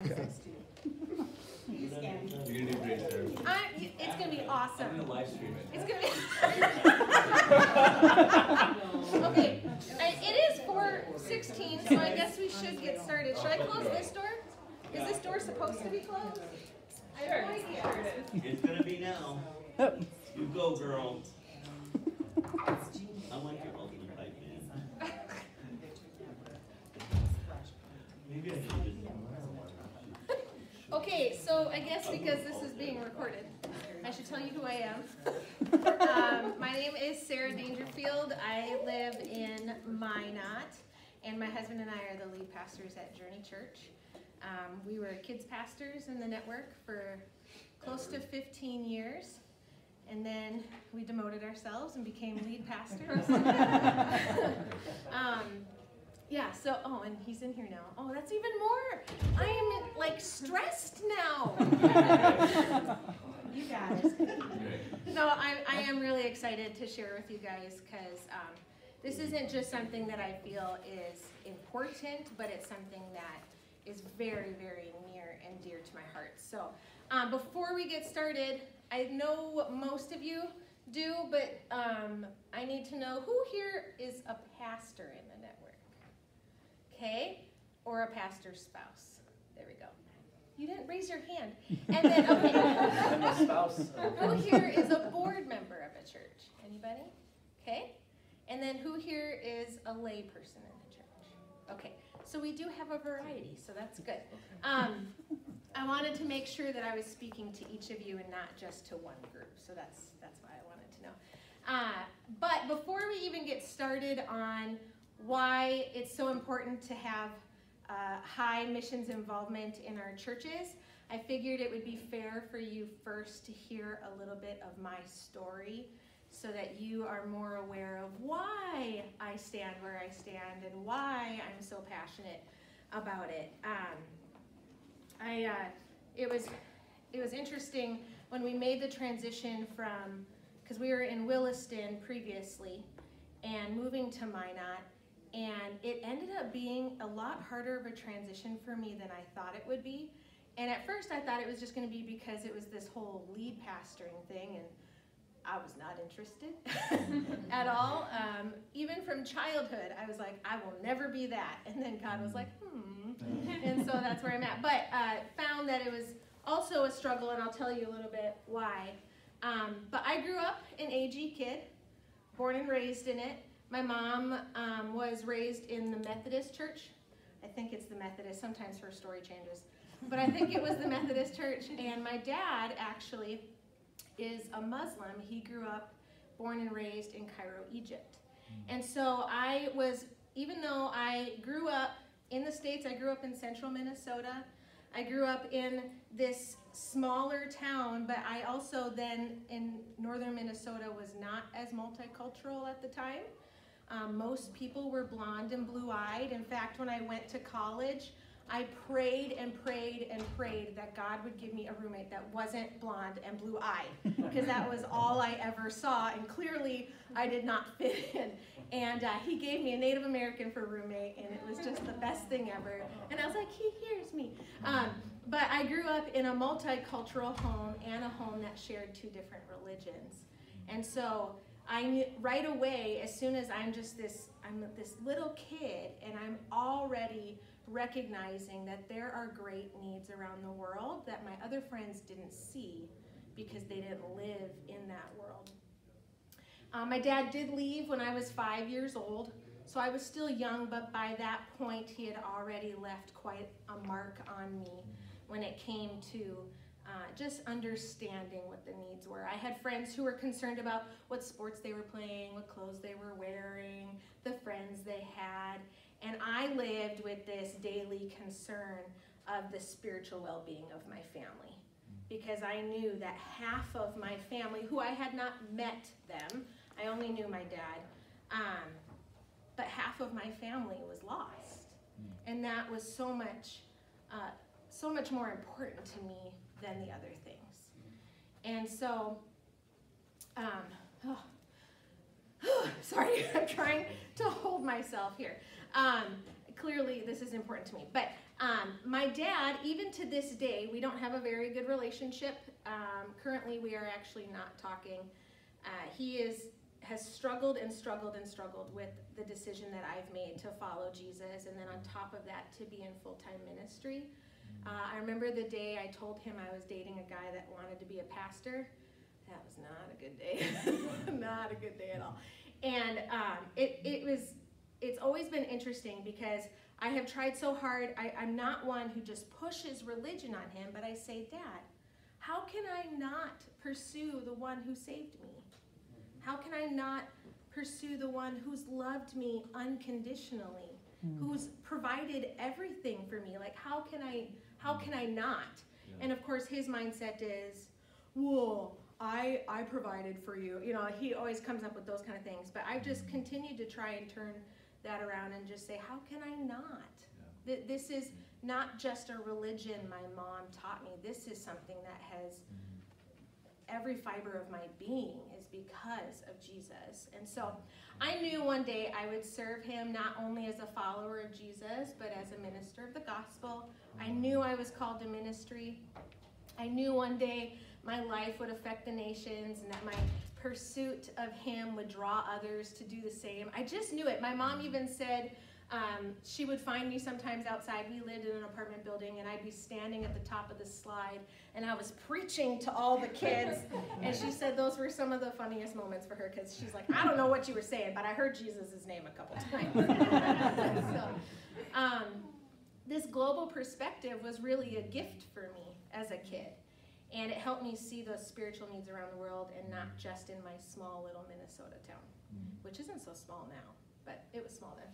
You're gonna do great, Sara. It's gonna be awesome. I'm gonna live stream it. It's gonna be. Okay, it is 4:16, so I guess we should get started. Should I close this door? Is this door supposed to be closed? I have no idea. It's gonna be now. You go, girl. I want your ultimate pipe, man. Maybe I should just. Okay, so I guess because this is being recorded, I should tell you who I am. My name is Sara Dangerfield. I live in Minot, and my husband and I are the lead pastors at Journey Church. We were kids pastors in the network for close to 15 years, and then we demoted ourselves and became lead pastors. Yeah, so, oh, and he's in here now. Oh, that's even more. I am, like, stressed now. You guys. No, I am really excited to share with you guys because this isn't just something that I feel is important, but it's something that is very, very near and dear to my heart. So before we get started, I know what most of you do, but I need to know who here is a pastor in the network. Okay, or a pastor's spouse. There we go. You didn't raise your hand. And then, okay. Who here is a board member of a church? Anybody? Okay. And then who here is a lay person in the church? Okay. So we do have a variety, so that's good. I wanted to make sure that I was speaking to each of you and not just to one group. So that's why I wanted to know. But before we even get started on why it's so important to have high missions involvement in our churches, I figured it would be fair for you first to hear a little bit of my story so that you are more aware of why I stand where I stand and why I'm so passionate about it. It was interesting when we made the transition from, because we were in Williston previously, and moving to Minot. And it ended up being a lot harder of a transition for me than I thought it would be. And at first I thought it was just going to be because it was this whole lead pastoring thing, and I was not interested at all. Even from childhood, I was like, I will never be that. And then God was like, And so that's where I'm at. But found that it was also a struggle, and I'll tell you a little bit why. But I grew up an AG kid, born and raised in it. My mom was raised in the Methodist church. I think it's the Methodist. Sometimes her story changes. But I think it was the Methodist church. And my dad actually is a Muslim. He grew up, born and raised in Cairo, Egypt. And so I was, even though I grew up in the States, I grew up in central Minnesota. I grew up in this smaller town, but I also then in northern Minnesota was not as multicultural at the time. Most people were blonde and blue-eyed. In fact, when I went to college, I prayed and prayed and prayed that God would give me a roommate that wasn't blonde and blue-eyed, because that was all I ever saw, and clearly I did not fit in. And he gave me a Native American for a roommate, and it was just the best thing ever. And I was like, he hears me. But I grew up in a multicultural home and a home that shared two different religions. And so I knew right away, as soon as I'm this little kid, and I'm already recognizing that there are great needs around the world that my other friends didn't see because they didn't live in that world. My dad did leave when I was 5 years old, so I was still young, but by that point he had already left quite a mark on me when it came to just understanding what the needs were. I had friends who were concerned about what sports they were playing, what clothes they were wearing, the friends they had, and I lived with this daily concern of the spiritual well-being of my family, because I knew that half of my family, who I had not met them, I only knew my dad, but half of my family was lost, and that was so much more important to me than the other things. And so, sorry, I'm trying to hold myself here. Clearly, this is important to me. But My dad, even to this day, we don't have a very good relationship. Currently, we are actually not talking. He has struggled and struggled and struggled with the decision that I've made to follow Jesus, and then on top of that, to be in full-time ministry. I remember the day I told him I was dating a guy that wanted to be a pastor. That was not a good day. Not a good day at all. And it's always been interesting because I have tried so hard. I'm not one who just pushes religion on him, but I say, Dad, how can I not pursue the one who saved me? How can I not pursue the one who's loved me unconditionally, who's provided everything for me? Like, how can I not? Yeah. And of course, his mindset is, whoa, I provided for you. You know, he always comes up with those kind of things. But I've just continued to try and turn that around and just say, how can I not? Yeah. This is not just a religion my mom taught me. This is something that has every fiber of my being is because of Jesus. And so I knew one day I would serve him not only as a follower of Jesus, but as a minister of the gospel. I knew I was called to ministry. I knew one day my life would affect the nations and that my pursuit of him would draw others to do the same. I just knew it. My mom even said she would find me sometimes outside. We lived in an apartment building, and I'd be standing at the top of the slide, and I was preaching to all the kids. And she said those were some of the funniest moments for her because she's like, I don't know what you were saying, but I heard Jesus' name a couple times. So, this global perspective was really a gift for me as a kid. And it helped me see those spiritual needs around the world and not just in my small little Minnesota town, which isn't so small now, but it was small then.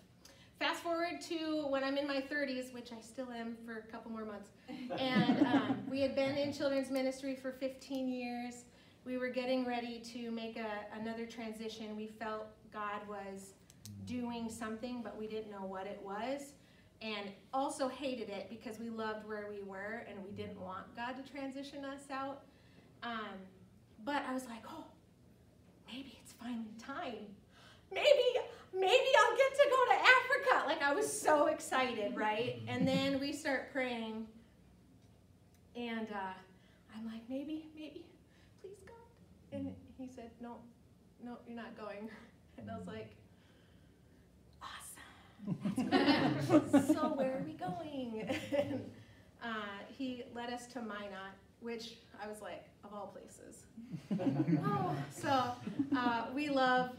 Fast forward to when I'm in my 30s, which I still am for a couple more months. And we had been in children's ministry for 15 years. We were getting ready to make another transition. We felt God was doing something, but we didn't know what it was. And also hated it because we loved where we were and we didn't want God to transition us out. But I was like, oh, maybe it's finally time. Maybe I'll get to go to Africa. Like, I was so excited, right? And then we start praying. And I'm like, maybe, please, God. And he said, no, you're not going. And I was like, that's good. So where are we going? And, he led us to Minot, which I was like, of all places. We love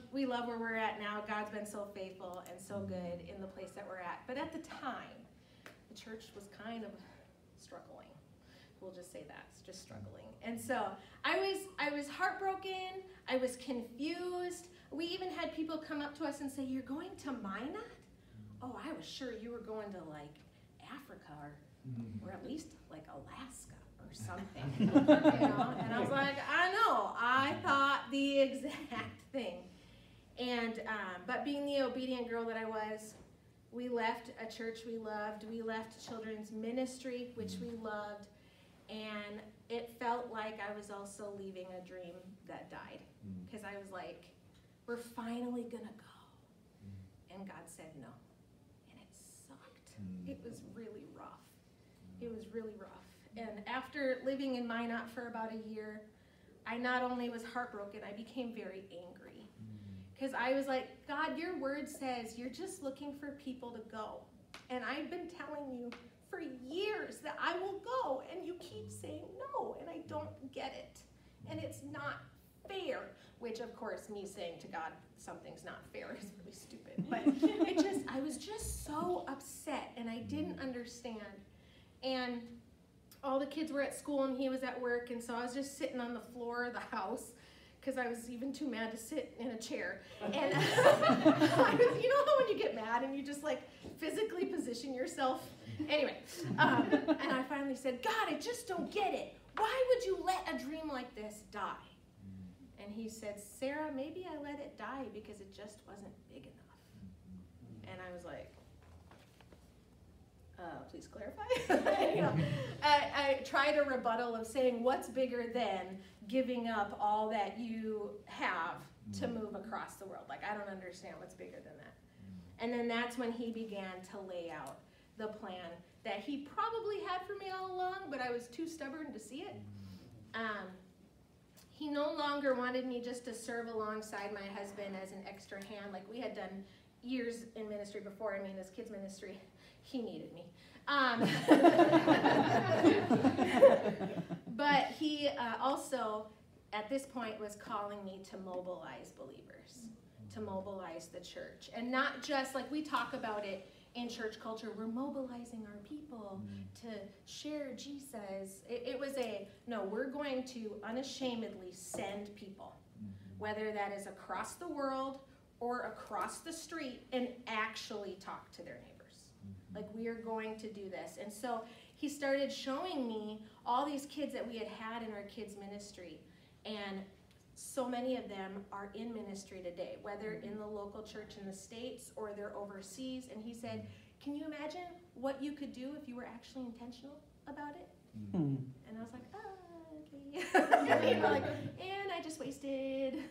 where we're at now. God's been so faithful and so good in the place that we're at. But at the time, the church was kind of struggling. We'll just say that, it's just struggling. And so I was heartbroken. I was confused. We even had people come up to us and say, "You're going to Minot?" Oh, I was sure you were going to like Africa or at least like Alaska or something, you know? And I was like, I know, I thought the exact thing. And, but being the obedient girl that I was, we left a church we loved. We left children's ministry, which we loved. And it felt like I was also leaving a dream that died. Because I was like, we're finally gonna go. And God said no. And it sucked. It was really rough. It was really rough. And after living in Minot for about a year, I not only was heartbroken, I became very angry. Because I was like, God, your word says you're just looking for people to go. And I've been telling you for years that I will go, and you keep saying no, and I don't get it. And it's not fair, which of course me saying to God something's not fair is really stupid. But I was just so upset, and I didn't understand. And all the kids were at school and he was at work, and so I was just sitting on the floor of the house because I was even too mad to sit in a chair. And you know how when you get mad and you just like physically position yourself? Anyway, and I finally said, God, I just don't get it. Why would you let a dream like this die? And he said, Sarah, maybe I let it die because it just wasn't big enough. And I was like, please clarify. You know, I tried a rebuttal of saying, what's bigger than giving up all that you have to move across the world? Like, I don't understand what's bigger than that. And then that's when he began to lay out the plan that he probably had for me all along, but I was too stubborn to see it. He no longer wanted me just to serve alongside my husband as an extra hand, like we had done years in ministry before. I mean, as kids ministry, he needed me. But he also, at this point, was calling me to mobilize believers, to mobilize the church. And not just like we talk about it in church culture, we're mobilizing our people to share Jesus. It was no, we're going to unashamedly send people, whether that is across the world or across the street, and actually talk to their neighbors. Like, we are going to do this. And so he started showing me all these kids that we had in our kids ministry. And so many of them are in ministry today, whether in the local church in the States or they're overseas. And he said, can you imagine what you could do if you were actually intentional about it? And I was like, okay. You know, like, and I just wasted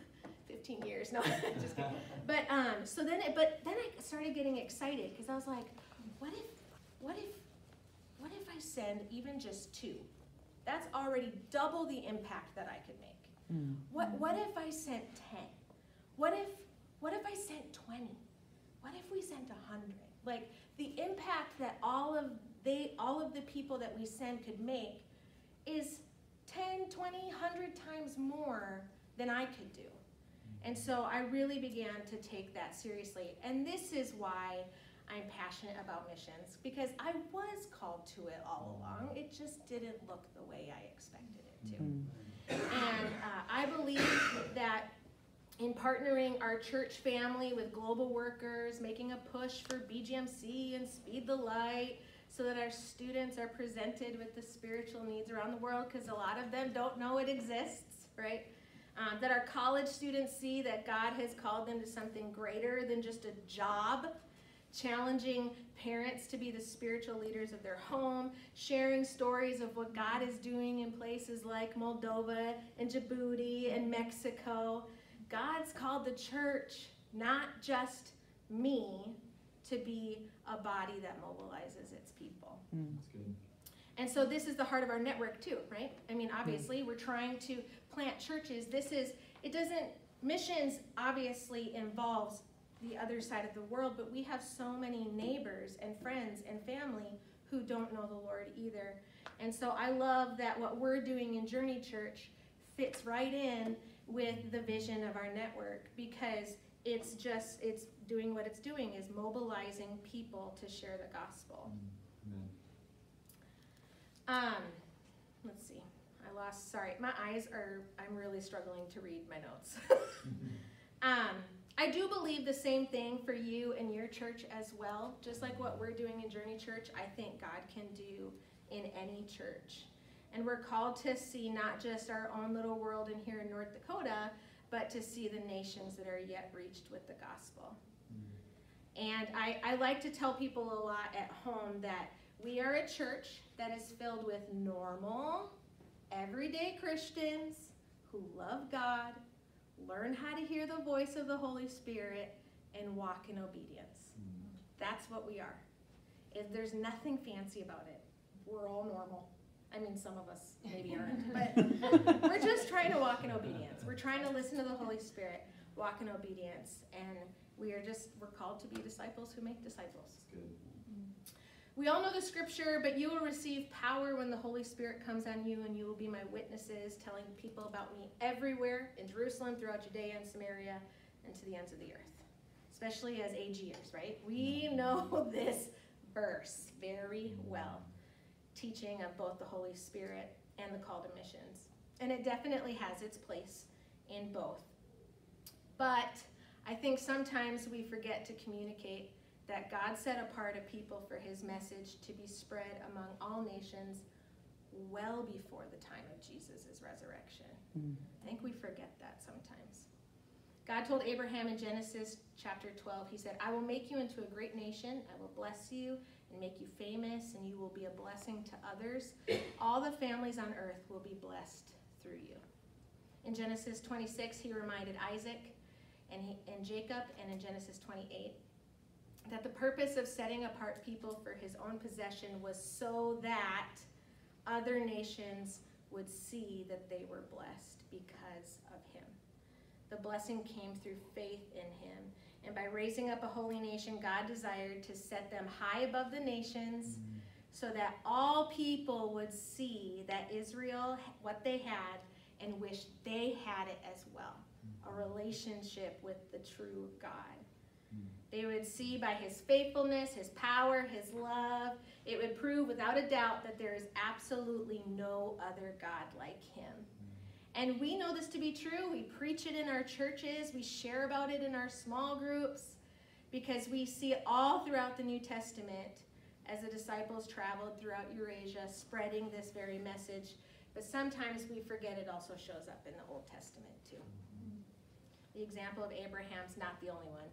15 years. No, just kidding. But then I started getting excited because I was like, what if I send even just 2? That's already double the impact that I could make. What if I sent 10? What if I sent 20? What if we sent 100? Like, the impact that all of the people that we send could make is 10, 20, 100 times more than I could do. And so I really began to take that seriously. And this is why I'm passionate about missions, because I was called to it all along. It just didn't look the way I expected it to. And I believe that in partnering our church family with global workers, making a push for BGMC and Speed the Light, so that our students are presented with the spiritual needs around the world, because a lot of them don't know it exists, right? That our college students see that God has called them to something greater than just a job, challenging parents to be the spiritual leaders of their home, sharing stories of what God is doing in places like Moldova and Djibouti and Mexico. God's called the church, not just me, to be a body that mobilizes its people. That's good. And so this is the heart of our network too, right? I mean, obviously, we're trying to plant churches. Missions obviously involves the other side of the world, but we have so many neighbors and friends and family who don't know the Lord either. And so I love that what we're doing in Journey Church fits right in with the vision of our network, because it's doing what it's doing, is mobilizing people to share the gospel. Let's see. I'm really struggling to read my notes. I do believe the same thing for you and your church as well. Just like what we're doing in Journey Church, I think God can do in any church. And we're called to see not just our own little world in here in North Dakota, but to see the nations that are yet reached with the gospel. And I like to tell people a lot at home that we are a church that is filled with normal, everyday Christians who love God, learn how to hear the voice of the Holy Spirit, and walk in obedience. That's what we are. There's nothing fancy about it. We're all normal. I mean, some of us maybe aren't, but we're just trying to walk in obedience. We're trying to listen to the Holy Spirit, walk in obedience, and we're called to be disciples who make disciples. That's good. We all know the scripture, but you will receive power when the Holy Spirit comes on you, and you will be my witnesses, telling people about me everywhere in Jerusalem, throughout Judea and Samaria, and to the ends of the earth. Especially as AGers, right? We know this verse very well, teaching of both the Holy Spirit and the call to missions. And it definitely has its place in both. But I think sometimes we forget to communicate that God set apart a people for his message to be spread among all nations well before the time of Jesus' resurrection. I think we forget that sometimes. God told Abraham in Genesis chapter 12, he said, I will make you into a great nation. I will bless you and make you famous, and you will be a blessing to others. All the families on earth will be blessed through you. In Genesis 26, he reminded Isaac and Jacob, and in Genesis 28, that the purpose of setting apart people for his own possession was so that other nations would see that they were blessed because of him. The blessing came through faith in him. And by raising up a holy nation, God desired to set them high above the nations so that all people would see that Israel, what they had, and wish they had it as well. A relationship with the true God. They would see by his faithfulness, his power, his love. It would prove without a doubt that there is absolutely no other God like him. And we know this to be true. We preach it in our churches. We share about it in our small groups because we see it all throughout the New Testament as the disciples traveled throughout Eurasia spreading this very message. But sometimes we forget it also shows up in the Old Testament too. The example of Abraham's not the only one.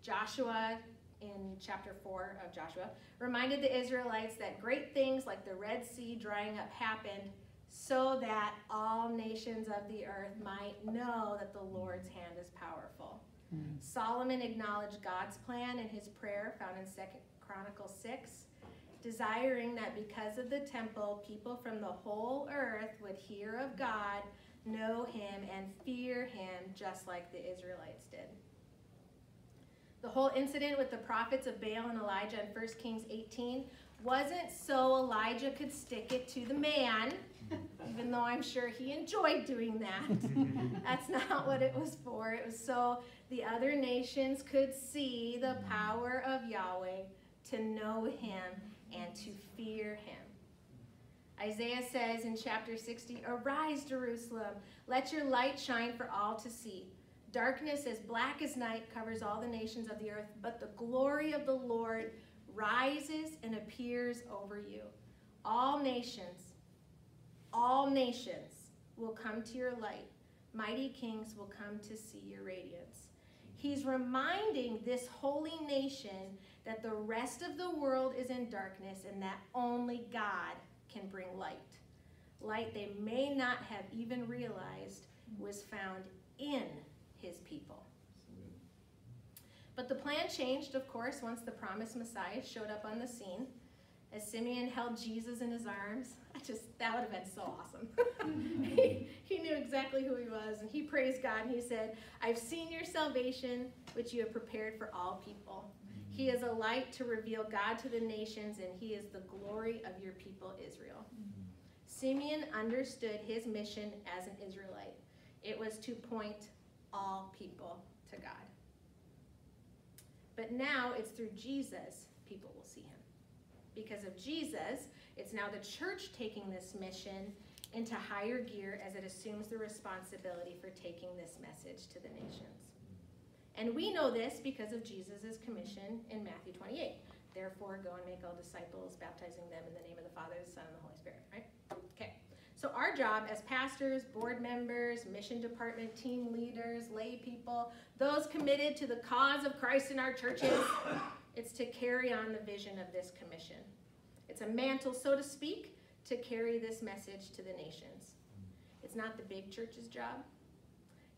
Joshua, in chapter 4 of Joshua, reminded the Israelites that great things like the Red Sea drying up happened so that all nations of the earth might know that the Lord's hand is powerful. Solomon acknowledged God's plan in his prayer found in 2 Chronicles 6, desiring that because of the temple, people from the whole earth would hear of God, know him, and fear him just like the Israelites did. The whole incident with the prophets of Baal and Elijah in 1 Kings 18 wasn't so Elijah could stick it to the man, even though I'm sure he enjoyed doing that. That's not what it was for. It was so the other nations could see the power of Yahweh, to know him and to fear him. Isaiah says in chapter 60, "Arise, Jerusalem, let your light shine for all to see. Darkness as black as night covers all the nations of the earth, but the glory of the Lord rises and appears over you. All nations will come to your light. Mighty kings will come to see your radiance." He's reminding this holy nation that the rest of the world is in darkness and that only God can bring light. Light they may not have even realized was found in his people. But the plan changed, of course, once the promised Messiah showed up on the scene. As Simeon held Jesus in his arms, that would have been so awesome. He knew exactly who he was, and he praised God, and he said, "I've seen your salvation, which you have prepared for all people. He is a light to reveal God to the nations, and he is the glory of your people, Israel." Simeon understood his mission as an Israelite. It was to point all people to God. But now it's through Jesus people will see him. Because of Jesus, it's now the church taking this mission into higher gear as it assumes the responsibility for taking this message to the nations. And we know this because of Jesus' commission in Matthew 28. "Therefore, go and make all disciples, baptizing them in the name of the Father, the Son, and the Holy Spirit," right? Okay. So our job as pastors, board members, mission department team leaders, lay people, those committed to the cause of Christ in our churches, it's to carry on the vision of this commission. It's a mantle, so to speak, to carry this message to the nations. It's not the big church's job.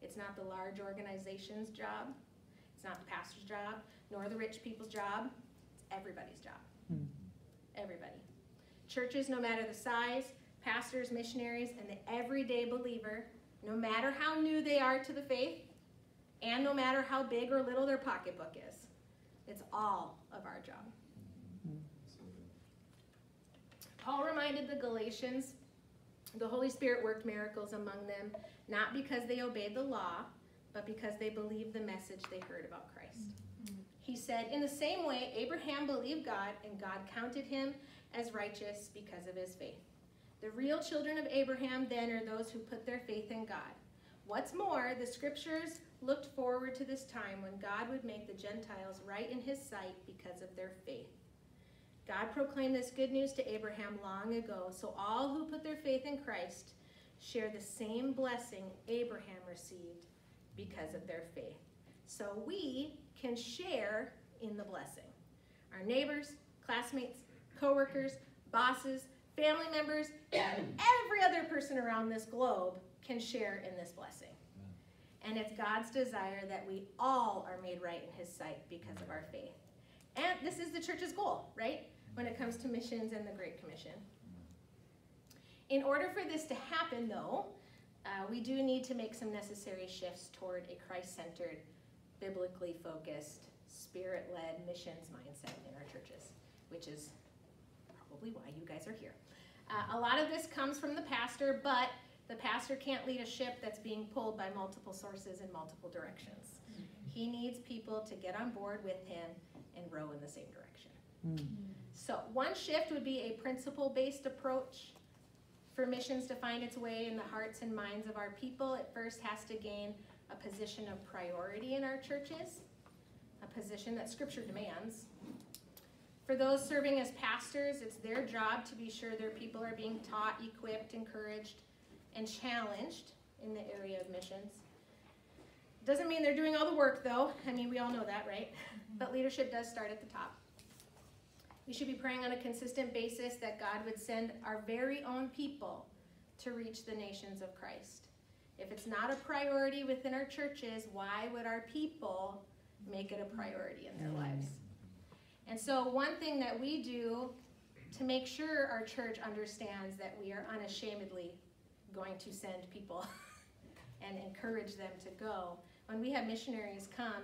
It's not the large organization's job. It's not the pastor's job, nor the rich people's job. It's everybody's job. Everybody. Churches, no matter the size, pastors, missionaries, and the everyday believer, no matter how new they are to the faith, and no matter how big or little their pocketbook is, it's all of our job. Paul reminded the Galatians the Holy Spirit worked miracles among them, not because they obeyed the law, but because they believed the message they heard about Christ. He said, "In the same way, Abraham believed God, and God counted him as righteous because of his faith. The real children of Abraham, then, are those who put their faith in God. What's more, the scriptures looked forward to this time when God would make the Gentiles right in his sight because of their faith. God proclaimed this good news to Abraham long ago, so all who put their faith in Christ share the same blessing Abraham received because of their faith. So we can share in the blessing. Our neighbors, classmates, coworkers, bosses, family members, and every other person around this globe can share in this blessing. And it's God's desire that we all are made right in his sight because of our faith. And this is the church's goal, right? When it comes to missions and the Great Commission. In order for this to happen, though, we do need to make some necessary shifts toward a Christ-centered, biblically focused, spirit-led missions mindset in our churches, which is probably why you guys are here. A lot of this comes from the pastor, but the pastor can't lead a ship that's being pulled by multiple sources in multiple directions. He needs people to get on board with him and row in the same direction. So one shift would be a principle-based approach for missions to find its way in the hearts and minds of our people. It first has to gain a position of priority in our churches, a position that Scripture demands. For those serving as pastors, it's their job to be sure their people are being taught, equipped, encouraged, and challenged in the area of missions. Doesn't mean they're doing all the work, though. I mean, we all know that, right? But leadership does start at the top. We should be praying on a consistent basis that God would send our very own people to reach the nations of Christ. If it's not a priority within our churches, why would our people make it a priority in their lives? And so one thing that we do to make sure our church understands that we are unashamedly going to send people and encourage them to go. When we have missionaries come,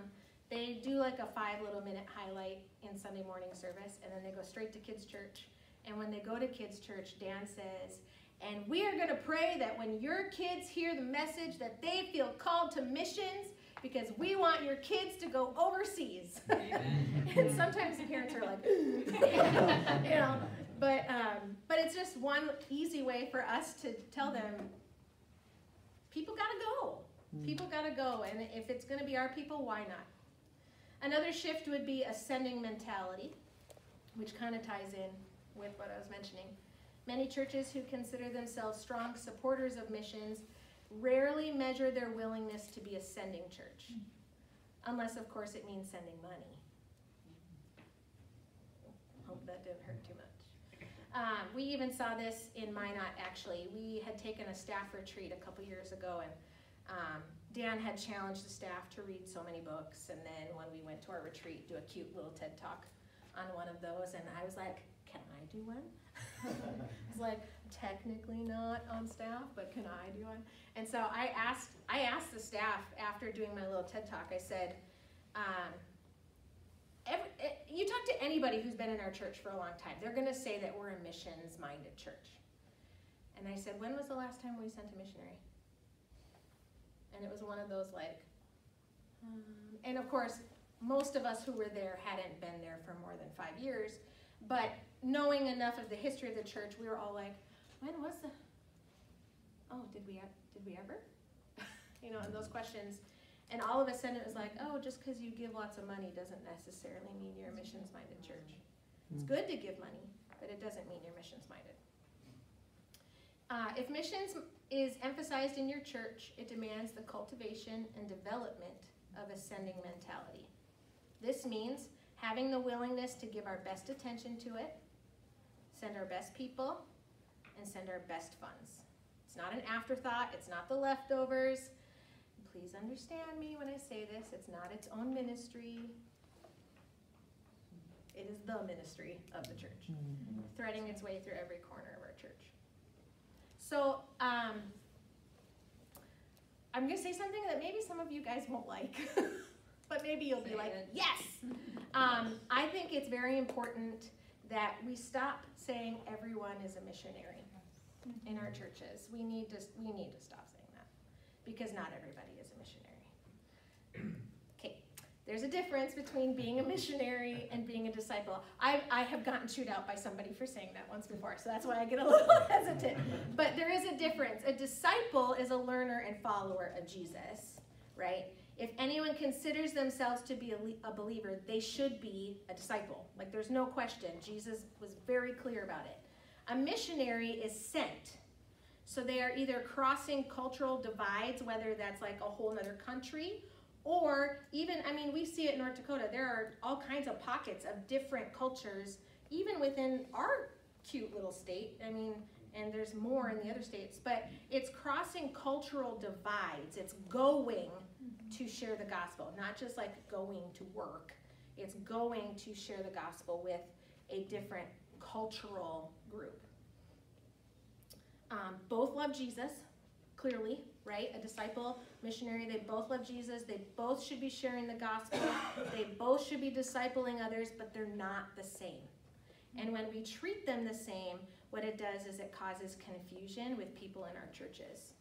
they do like a 5-minute highlight in Sunday morning service, and then they go straight to kids' church. And when they go to kids' church, Dan says, and we are going to pray that when your kids hear the message that they feel called to missions, because we want your kids to go overseas. And sometimes the parents are like, you know, but it's just one easy way for us to tell them, people got to go. People got to go, and if it's going to be our people, why not? Another shift would be a sending mentality, which kind of ties in with what I was mentioning. Many churches who consider themselves strong supporters of missions rarely measure their willingness to be a sending church, unless, of course, it means sending money. Hope that didn't hurt too much. We even saw this in Minot, actually. We had taken a staff retreat a couple years ago, and Dan had challenged the staff to read so many books, and then when we went to our retreat, do a cute little TED Talk on one of those, and I was like, can I do one? I was like, technically not on staff, but can I do one? And so I asked the staff after doing my little TED Talk, I said, you talk to anybody who's been in our church for a long time, they're going to say that we're a missions-minded church. And I said, when was the last time we sent a missionary? And it was one of those like, and of course, most of us who were there hadn't been there for more than 5 years, but knowing enough of the history of the church, we were all like, when was the, oh, did we ever? You know, and those questions. And all of a sudden it was like, oh, just because you give lots of money doesn't necessarily mean you're a missions-minded church. It's good to give money, but it doesn't mean you're missions-minded. If missions is emphasized in your church, it demands the cultivation and development of a sending mentality. This means having the willingness to give our best attention to it, send our best people, and send our best funds. It's not an afterthought. It's not the leftovers. Please understand me when I say this. It's not its own ministry. It is the ministry of the church, threading its way through every corner of our church. So I'm going to say something that maybe some of you guys won't like, but maybe you'll be like, yes! I think it's very important that we stop saying everyone is a missionary in our churches. We need to stop saying that, because not everybody is a missionary. Okay, there's a difference between being a missionary and being a disciple. I have gotten chewed out by somebody for saying that once before, so that's why I get a little hesitant. But there is a difference. A disciple is a learner and follower of Jesus, right? If anyone considers themselves to be a believer, they should be a disciple. Like, there's no question. Jesus was very clear about it. A missionary is sent. So they are either crossing cultural divides, whether that's like a whole other country, or even, I mean, we see it in North Dakota. There are all kinds of pockets of different cultures, even within our cute little state. I mean, and there's more in the other states, but it's crossing cultural divides. It's going to share the gospel, not just like going to work. It's going to share the gospel with a different cultural group. Both love Jesus, clearly, right? A disciple, missionary, they both love Jesus. They both should be sharing the gospel. They both should be discipling others, but they're not the same. And when we treat them the same, what it does is it causes confusion with people in our churches.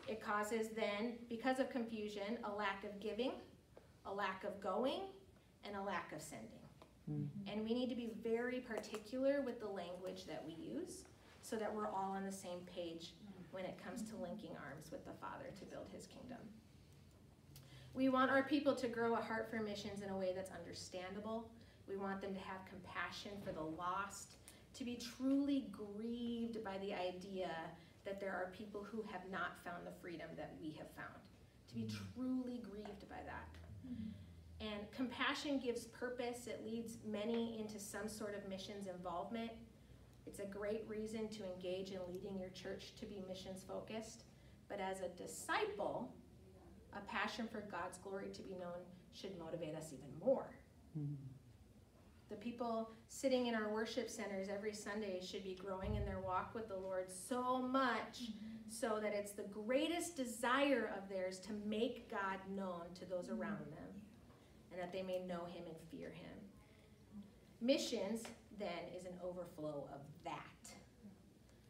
It causes then, because of confusion, a lack of giving, a lack of going, and a lack of sending. Mm-hmm. And we need to be very particular with the language that we use so that we're all on the same page when it comes to linking arms with the Father to build his kingdom. We want our people to grow a heart for missions in a way that's understandable. We want them to have compassion for the lost, to be truly grieved by the idea that there are people who have not found the freedom that we have found, to be truly grieved by that. And compassion gives purpose. It leads many into some sort of missions involvement. It's a great reason to engage in leading your church to be missions focused. But as a disciple, a passion for God's glory to be known should motivate us even more. Mm-hmm. The people sitting in our worship centers every Sunday should be growing in their walk with the Lord so much so that it's the greatest desire of theirs to make God known to those around them and that they may know him and fear him. Missions, then, is an overflow of that.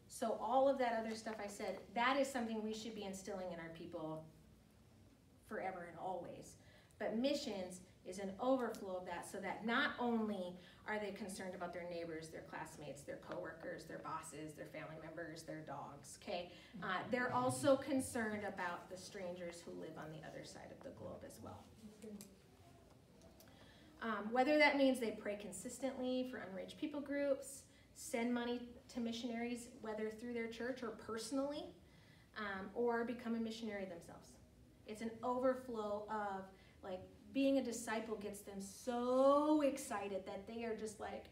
So all of that other stuff I said, that is something we should be instilling in our people forever and always. But missions is an overflow of that, so that not only are they concerned about their neighbors, their classmates, their coworkers, their bosses, their family members, their dogs, okay? They're also concerned about the strangers who live on the other side of the globe as well. Whether that means they pray consistently for unreached people groups, send money to missionaries, whether through their church or personally, or become a missionary themselves. It's an overflow of, like, being a disciple gets them so excited that they are just like,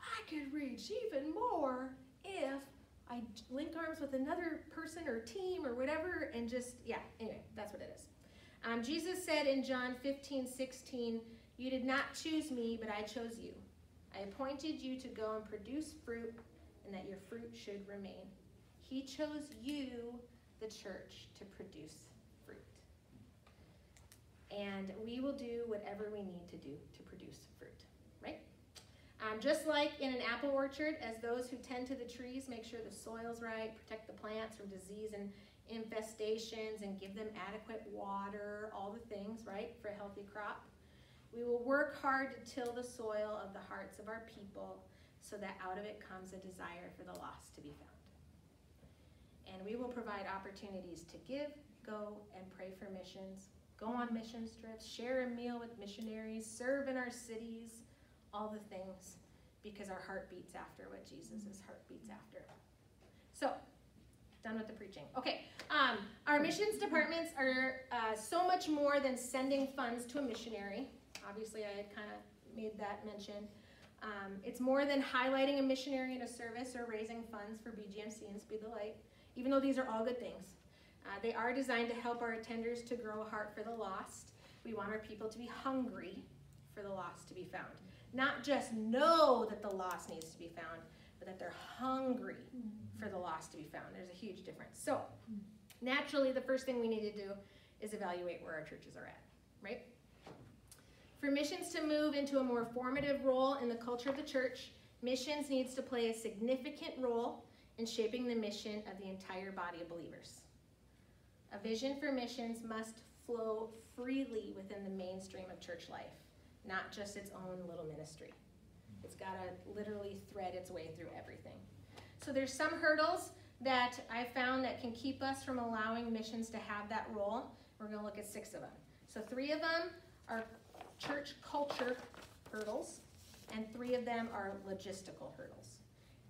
I could reach even more if I link arms with another person or team or whatever, and just, yeah, anyway, that's what it is. Jesus said in John 15:16, you did not choose me, but I chose you. I appointed you to go and produce fruit, and that your fruit should remain. He chose you, the church, to produce fruit. And we will do whatever we need to do to produce fruit, right? Just like in an apple orchard, as those who tend to the trees make sure the soil's right, protect the plants from disease and infestations, and give them adequate water, all the things, right, for a healthy crop. We will work hard to till the soil of the hearts of our people so that out of it comes a desire for the lost to be found. And we will provide opportunities to give, go, and pray for missions, go on mission trips, share a meal with missionaries, serve in our cities, all the things, because our heart beats after what Jesus' heart beats after. So, done with the preaching. Okay, our missions departments are so much more than sending funds to a missionary. Obviously, I had kind of made that mention. It's more than highlighting a missionary in a service or raising funds for BGMC and Speed the Light, even though these are all good things. They are designed to help our attenders to grow a heart for the lost. We want our people to be hungry for the lost to be found. Not just know that the lost needs to be found, but that they're hungry for the lost to be found. There's a huge difference. So, naturally, the first thing we need to do is evaluate where our churches are at, right? For missions to move into a more formative role in the culture of the church, missions needs to play a significant role in shaping the mission of the entire body of believers. A vision for missions must flow freely within the mainstream of church life, not just its own little ministry. It's got to literally thread its way through everything. So there's some hurdles that I found that can keep us from allowing missions to have that role. We're going to look at 6 of them. So 3 of them are church culture hurdles, and 3 of them are logistical hurdles.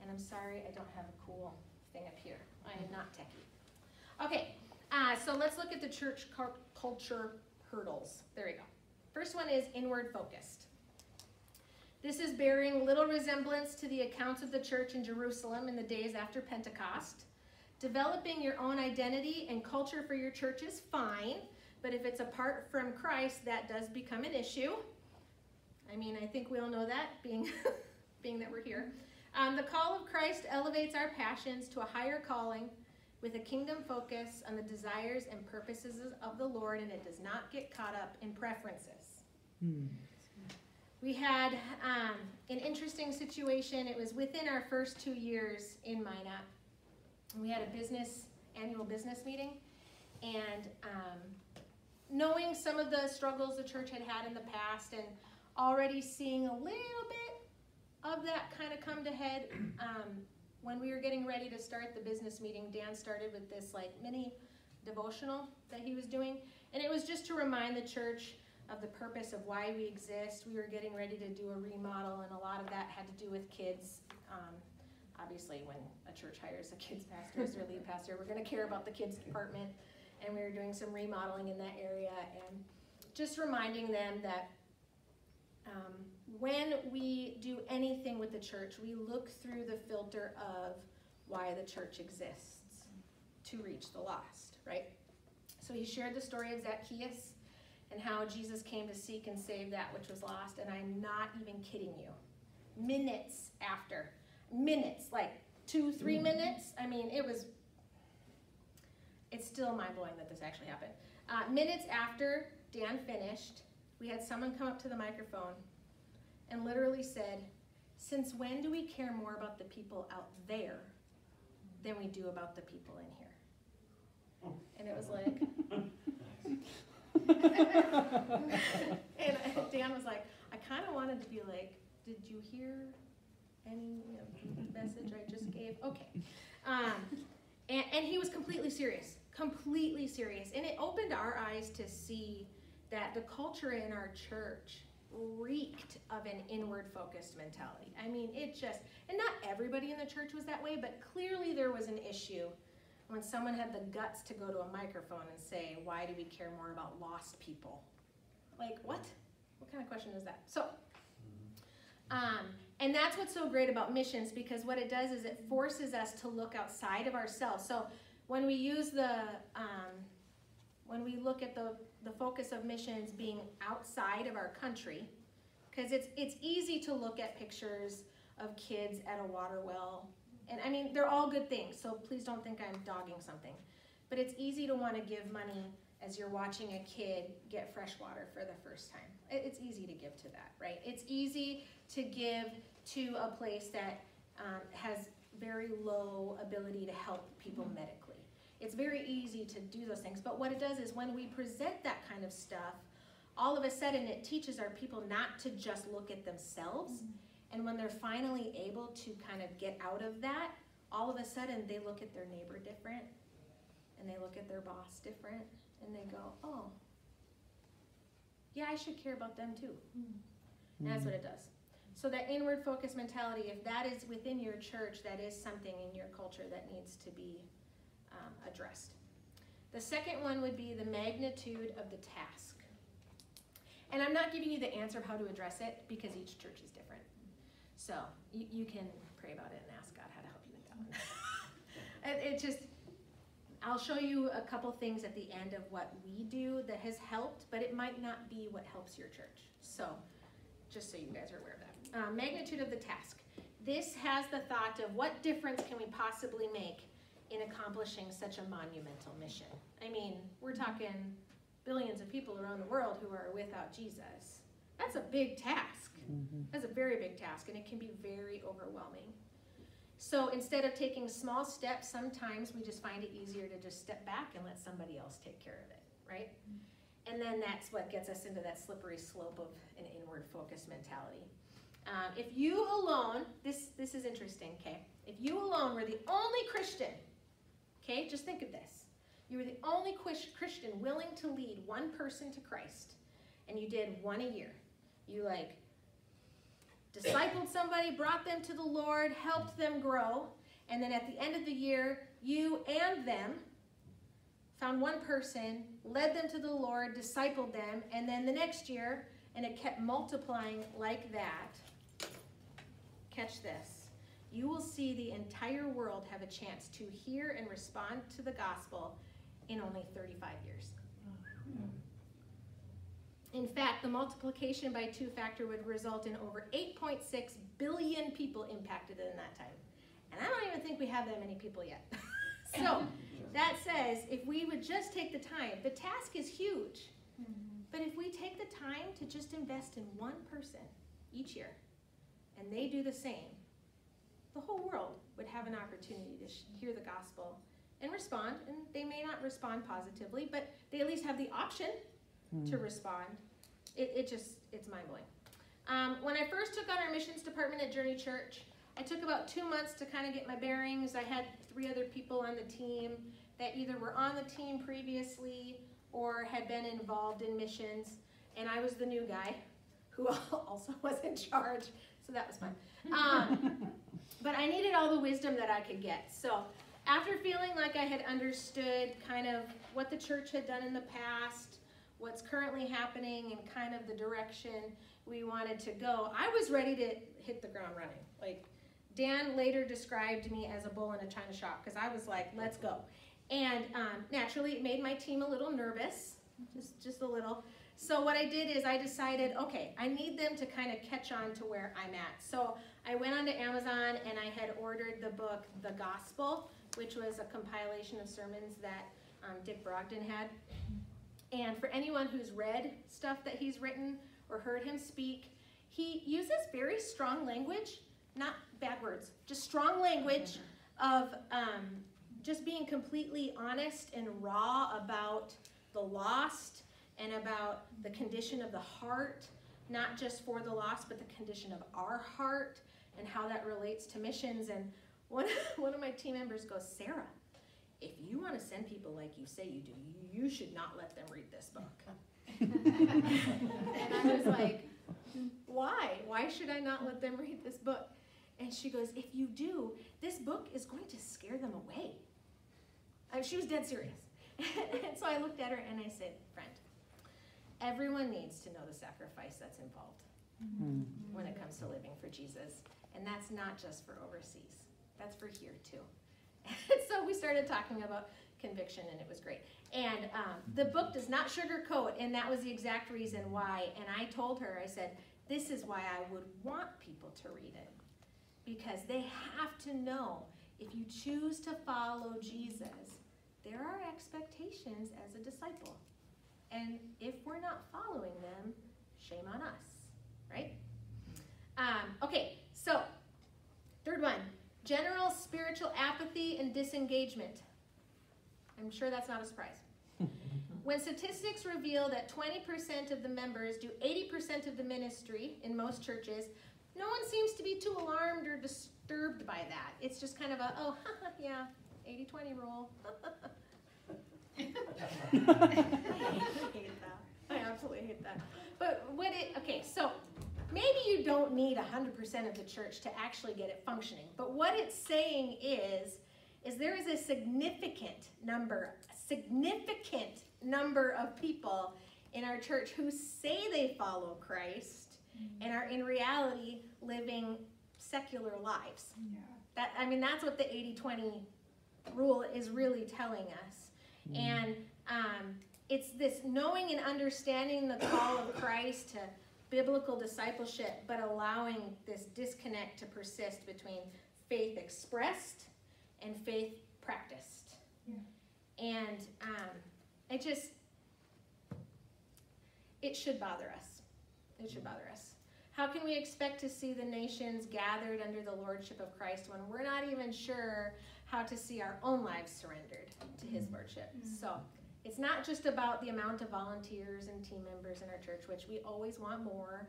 And I'm sorry I don't have a cool thing up here. I am not techie. Okay, so let's look at the church culture hurdles. There we go. First one is inward focused. This is bearing little resemblance to the accounts of the church in Jerusalem in the days after Pentecost. Developing your own identity and culture for your church is fine, but if it's apart from Christ, that does become an issue. I mean, I think we all know that, being that we're here. The call of Christ elevates our passions to a higher calling with a kingdom focus on the desires and purposes of the Lord, and it does not get caught up in preferences. We had an interesting situation. It was within our first 2 years in Minot. We had a annual business meeting, and knowing some of the struggles the church had had in the past and already seeing a little bit of that kind of come to head, when we were getting ready to start the business meeting, Dan started with this like mini devotional that he was doing, and it was just to remind the church of the purpose of why we exist. We were getting ready to do a remodel, and a lot of that had to do with kids. Obviously, when a church hires a kids pastor as their lead pastor, we're going to care about the kids department, and we were doing some remodeling in that area, and just reminding them that when we do anything with the church, we look through the filter of why the church exists, to reach the lost, right? So he shared the story of Zacchaeus and how Jesus came to seek and save that which was lost, and I'm not even kidding you. Minutes, like 2-3 minutes, I mean, it's still mind-blowing that this actually happened. Minutes after Dan finished, we had someone come up to the microphone and literally said, "Since when do we care more about the people out there than we do about the people in here?" And it was like, and Dan was like, I kind of wanted to be like, "Did you hear any message I just gave?" Okay. And he was completely serious. And it opened our eyes to see that the culture in our church reeked of an inward-focused mentality. I mean, and not everybody in the church was that way, but clearly there was an issue when someone had the guts to go to a microphone and say, "Why do we care more about lost people?" Like, what? What kind of question is that? So, and that's what's so great about missions, because what it does is it forces us to look outside of ourselves. So when we use when we look at the focus of missions being outside of our country, because it's easy to look at pictures of kids at a water well, and I mean, they're all good things, so please don't think I'm dogging something, but it's easy to want to give money as you're watching a kid get fresh water for the first time. It's easy to give to that, right? It's easy to give to a place that has very low ability to help people medically. It's very easy to do those things, but what it does is when we present that kind of stuff, all of a sudden it teaches our people not to just look at themselves, and when they're finally able to kind of get out of that, all of a sudden they look at their neighbor different, and they look at their boss different, and they go, "Oh, yeah, I should care about them too." And that's what it does. So that inward focus mentality, if that is within your church, that is something in your culture that needs to be addressed. The second one would be the magnitude of the task. And I'm not giving you the answer of how to address it, because each church is different. So you can pray about it and ask God how to help you with that one. I'll show you a couple things at the end of what we do that has helped, but it might not be what helps your church. So just so you guys are aware of that. Magnitude of the task. This has the thought of what difference can we possibly make in accomplishing such a monumental mission. I mean, we're talking billions of people around the world who are without Jesus. That's a big task. That's a very big task, and it can be very overwhelming. So instead of taking small steps, sometimes we just find it easier to just step back and let somebody else take care of it, right? And then that's what gets us into that slippery slope of an inward focus mentality. If you alone, this is interesting, okay? If you alone were the only Christian, okay, just think of this. You were the only Christian willing to lead one person to Christ, and you did one a year. You discipled somebody, brought them to the Lord, helped them grow, and then at the end of the year, you and them found one person, led them to the Lord, discipled them, and then the next year, and it kept multiplying like that. Catch this. You will see the entire world have a chance to hear and respond to the gospel in only 35 years. In fact, the multiplication by 2 factor would result in over 8.6 billion people impacted in that time. And I don't even think we have that many people yet. So that says if we would just take the time, the task is huge, but if we take the time to just invest in one person each year, and they do the same, the whole world would have an opportunity to hear the gospel and respond. And they may not respond positively, but they at least have the option to respond. It's mind-blowing. When I first took on our missions department at Journey Church, I took about 2 months to kind of get my bearings. I had 3 other people on the team that either were on the team previously or had been involved in missions, and I was the new guy who also was in charge, so that was fun. But I needed all the wisdom that I could get. So after feeling like I had understood kind of what the church had done in the past, what's currently happening, and kind of the direction we wanted to go, I was ready to hit the ground running. Like, Dan later described me as a bull in a china shop, because I was like, let's go. And naturally, it made my team a little nervous, just a little. So what I did is I decided, okay, I need them to kind of catch on to where I'm at. So I went onto Amazon and I had ordered the book, The Gospel, which was a compilation of sermons that Dick Brogden had. And for anyone who's read stuff that he's written or heard him speak, he uses very strong language, not bad words, just strong language of just being completely honest and raw about the lost and about the condition of the heart, not just for the lost, but the condition of our heart and how that relates to missions. And one of my team members goes, Sarah, if you want to send people like you say you do, you should not let them read this book. And I was like, why? Why should I not let them read this book? And she goes, if you do, this book is going to scare them away. She was dead serious. And so I looked at her and I said, friend, everyone needs to know the sacrifice that's involved when it comes to living for Jesus. And that's not just for overseas. That's for here too. And so we started talking about conviction, and it was great. And the book does not sugarcoat, and that was the exact reason why. And I told her, I said, this is why I would want people to read it. Because they have to know, if you choose to follow Jesus, there are expectations as a disciple. And if we're not following them, shame on us, right? Okay, so third one, general spiritual apathy and disengagement. I'm sure that's not a surprise. When statistics reveal that 20% of the members do 80% of the ministry in most churches, no one seems to be too alarmed or disturbed by that. It's just kind of a, oh, yeah, 80-20 rule. I hate that. I absolutely hate that. But okay, so maybe you don't need 100% of the church to actually get it functioning. But what it's saying is there is a significant number of people in our church who say they follow Christ and are in reality living secular lives. Yeah. That's what the 80-20 rule is really telling us. And it's this knowing and understanding the call of Christ to biblical discipleship, but allowing this disconnect to persist between faith expressed and faith practiced. Yeah. And it should bother us. It should bother us. How can we expect to see the nations gathered under the lordship of Christ when we're not even sure how to see our own lives surrendered to his lordship? So it's not just about the amount of volunteers and team members in our church, which we always want more,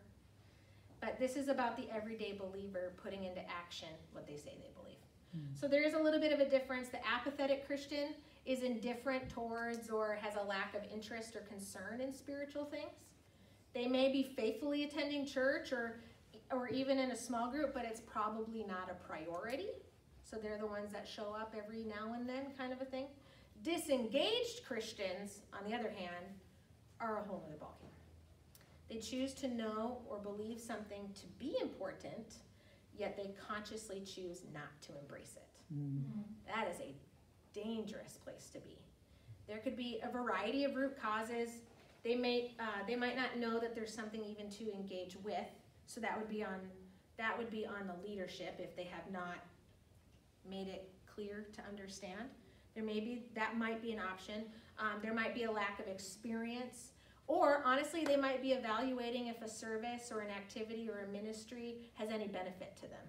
but this is about the everyday believer putting into action what they say they believe. So there is a little bit of a difference. The apathetic Christian is indifferent towards or has a lack of interest or concern in spiritual things. They may be faithfully attending church or even in a small group, but it's probably not a priority. So they're the ones that show up every now and then, kind of a thing. Disengaged Christians, on the other hand, are a whole other ballgame. They choose to know or believe something to be important, yet they consciously choose not to embrace it. That is a dangerous place to be. There could be a variety of root causes. They might not know that there's something even to engage with, so that would be on the leadership if they have not made it clear to understand. That might be an option. There might be a lack of experience, or honestly, they might be evaluating if a service or an activity or a ministry has any benefit to them.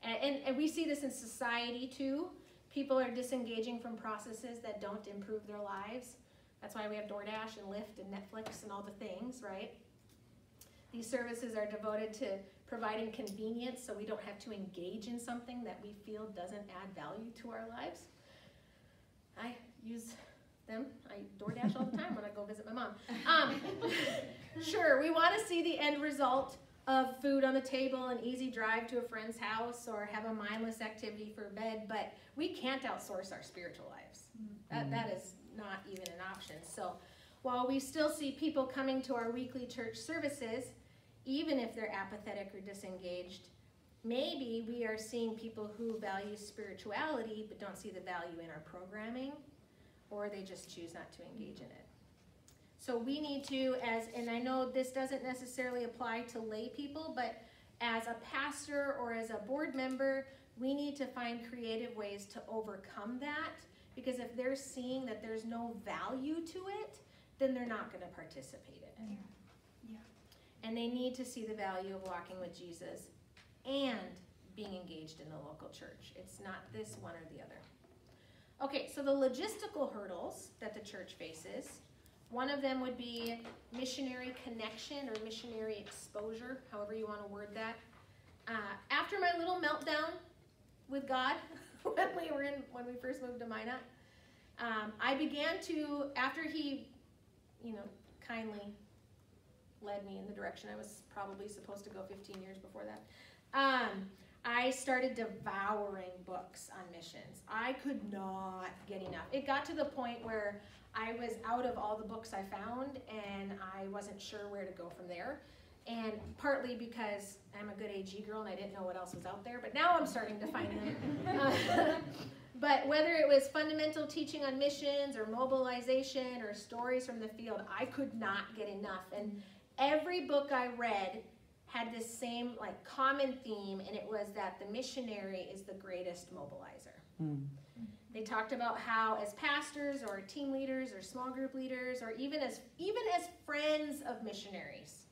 And we see this in society too. People are disengaging from processes that don't improve their lives. That's why we have DoorDash and Lyft and Netflix and all the things, right? These services are devoted to providing convenience so we don't have to engage in something that we feel doesn't add value to our lives. I use them. I DoorDash all the time when I go visit my mom. Sure, we want to see the end result of food on the table, an easy drive to a friend's house, or have a mindless activity for bed, but we can't outsource our spiritual lives. That is not even an option. So while we still see people coming to our weekly church services, even if they're apathetic or disengaged, maybe we are seeing people who value spirituality but don't see the value in our programming, or they just choose not to engage in it. So we need to, and I know this doesn't necessarily apply to lay people, but as a pastor or as a board member, we need to find creative ways to overcome that, because if they're seeing that there's no value to it, then they're not going to participate in it. Yeah. And they need to see the value of walking with Jesus and being engaged in the local church. It's not this one or the other. Okay, so the logistical hurdles that the church faces, one of them would be missionary connection or missionary exposure, however you want to word that. After my little meltdown with God when we first moved to Minot, I began to, after he, kindly led me in the direction I was probably supposed to go 15 years before that, I started devouring books on missions. I could not get enough. It got to the point where I was out of all the books I found, and I wasn't sure where to go from there. And partly because I'm a good AG girl and I didn't know what else was out there, but now I'm starting to find them. But whether it was fundamental teaching on missions or mobilization or stories from the field, I could not get enough. And every book I read had this same common theme, and it was that the missionary is the greatest mobilizer. They talked about how as pastors or team leaders or small group leaders, or even as friends of missionaries,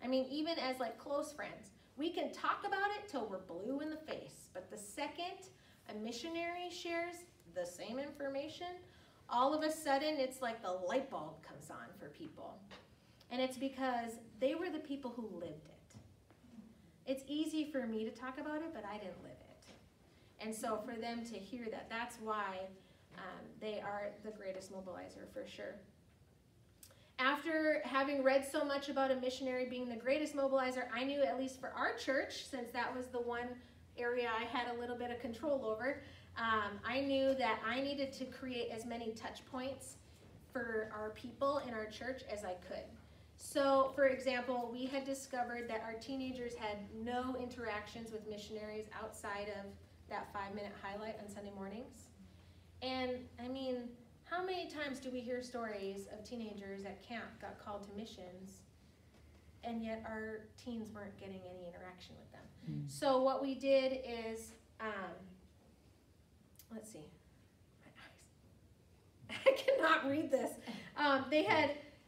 even as close friends, we can talk about it till we're blue in the face, but the second a missionary shares the same information, all of a sudden it's like the light bulb comes on for people. And it's because they were the people who lived it. It's easy for me to talk about it, but I didn't live it. And so for them to hear that, that's why they are the greatest mobilizer for sure. After having read so much about a missionary being the greatest mobilizer, I knew, at least for our church, since that was the one area I had a little bit of control over, I knew that I needed to create as many touch points for our people in our church as I could. So, for example, we had discovered that our teenagers had no interactions with missionaries outside of that 5-minute highlight on Sunday mornings. And, how many times do we hear stories of teenagers at camp got called to missions, and yet our teens weren't getting any interaction with them? So what we did is, let's see, my eyes. I cannot read this.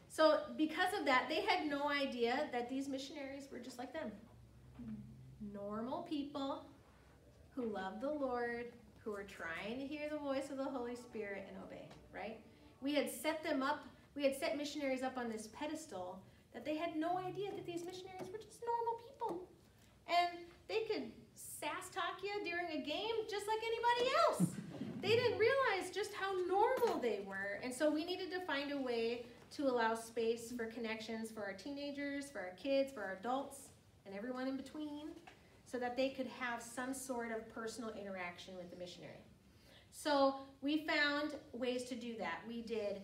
So because of that, they had no idea that these missionaries were just like them. Normal people who love the Lord, who are trying to hear the voice of the Holy Spirit and obey, right? We had set missionaries up on this pedestal that they had no idea that these missionaries were just normal people. And they could sass talk you during a game just like anybody else. They didn't realize just how normal they were. And so we needed to find a way to allow space for connections for our teenagers, for our kids, for our adults, and everyone in between, so that they could have some sort of personal interaction with the missionary. So we found ways to do that. We did,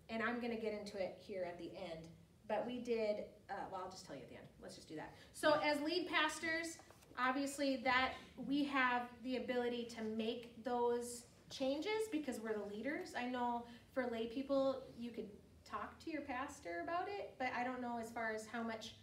and I'm going to get into it here at the end, but we did, I'll just tell you at the end. Let's just do that. So as lead pastors, obviously that we have the ability to make those changes because we're the leaders. I know for lay people, you could talk to your pastor about it, but I don't know as far as how much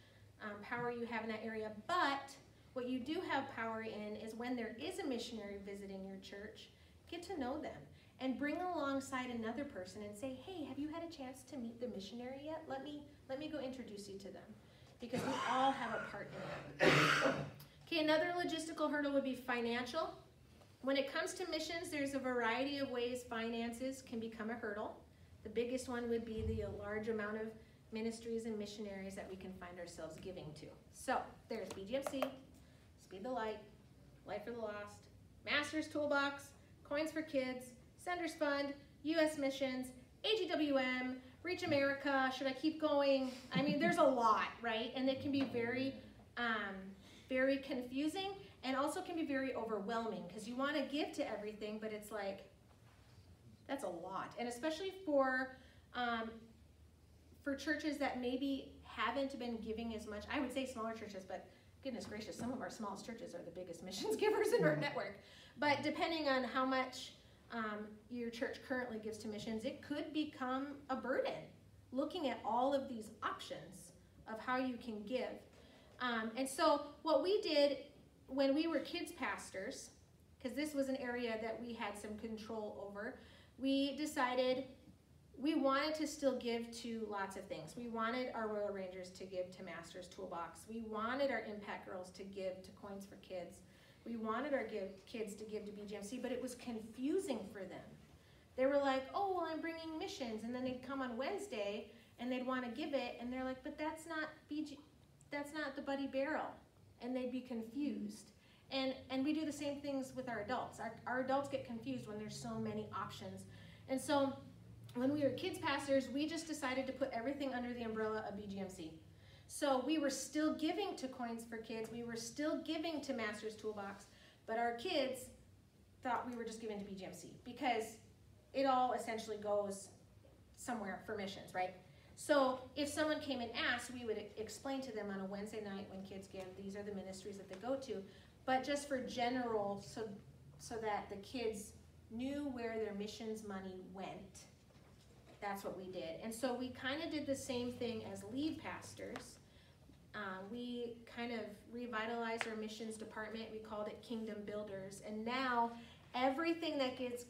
power you have in that area. But what you do have power in is when there is a missionary visiting your church, get to know them and bring alongside another person and say, hey, have you had a chance to meet the missionary yet? Let me go introduce you to them, because we all have a part in that. Okay, another logistical hurdle would be financial. When it comes to missions, there's a variety of ways finances can become a hurdle. The biggest one would be the large amount of ministries and missionaries that we can find ourselves giving to. So there's BGMC, Speed the Light, Light for the Lost, Master's Toolbox, Coins for Kids, Senders Fund, U.S. Missions, AGWM, Reach America. Should I keep going? I mean, there's a lot, right? And it can be very, very confusing, and also can be very overwhelming, because you want to give to everything, but it's like, that's a lot. And especially for churches that maybe haven't been giving as much. I would say smaller churches, but goodness gracious, some of our smallest churches are the biggest missions givers in our network. But depending on how much your church currently gives to missions, it could become a burden, looking at all of these options of how you can give. And so what we did when we were kids pastors, because this was an area that we had some control over, we decided we wanted to still give to lots of things. We wanted our Royal Rangers to give to Master's Toolbox. We wanted our Impact Girls to give to Coins for Kids. We wanted our kids to give to BGMC, but it was confusing for them. They were like, oh, well, I'm bringing missions, and then they'd come on Wednesday and they'd want to give it, and they're like, but that's not the Buddy Barrel, and they'd be confused. And we do the same things with our adults. Our adults get confused when there's so many options. And so when we were kids pastors, we just decided to put everything under the umbrella of BGMC. So we were still giving to Coins for Kids, we were still giving to Master's Toolbox, but our kids thought we were just giving to BGMC, because it all essentially goes somewhere for missions, right? So if someone came and asked, we would explain to them on a Wednesday night when kids give, these are the ministries that they go to, but just for general, so that the kids knew where their missions money went. That's what we did. And so we kind of did the same thing as lead pastors. We kind of revitalized our missions department. We called it Kingdom Builders. And now everything that gets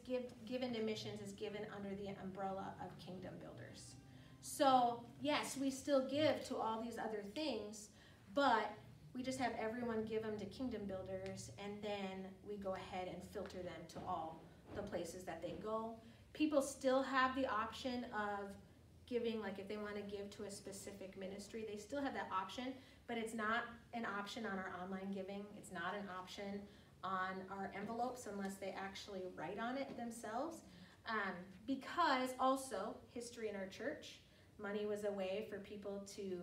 given to missions is given under the umbrella of Kingdom Builders. So yes, we still give to all these other things, but we just have everyone give them to Kingdom Builders, and then we go ahead and filter them to all the places that they go. People still have the option of giving, like if they want to give to a specific ministry, they still have that option, but it's not an option on our online giving. It's not an option on our envelopes unless they actually write on it themselves. Because also, history in our church, money was a way for people to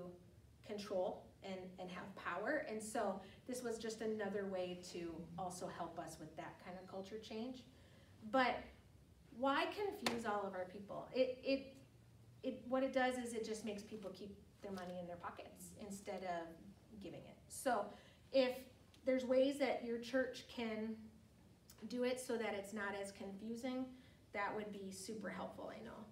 control and have power. And so this was just another way to also help us with that kind of culture change. But why confuse all of our people? What it does is it just makes people keep their money in their pockets instead of giving it. So if there's ways that your church can do it so that it's not as confusing, that would be super helpful, I know.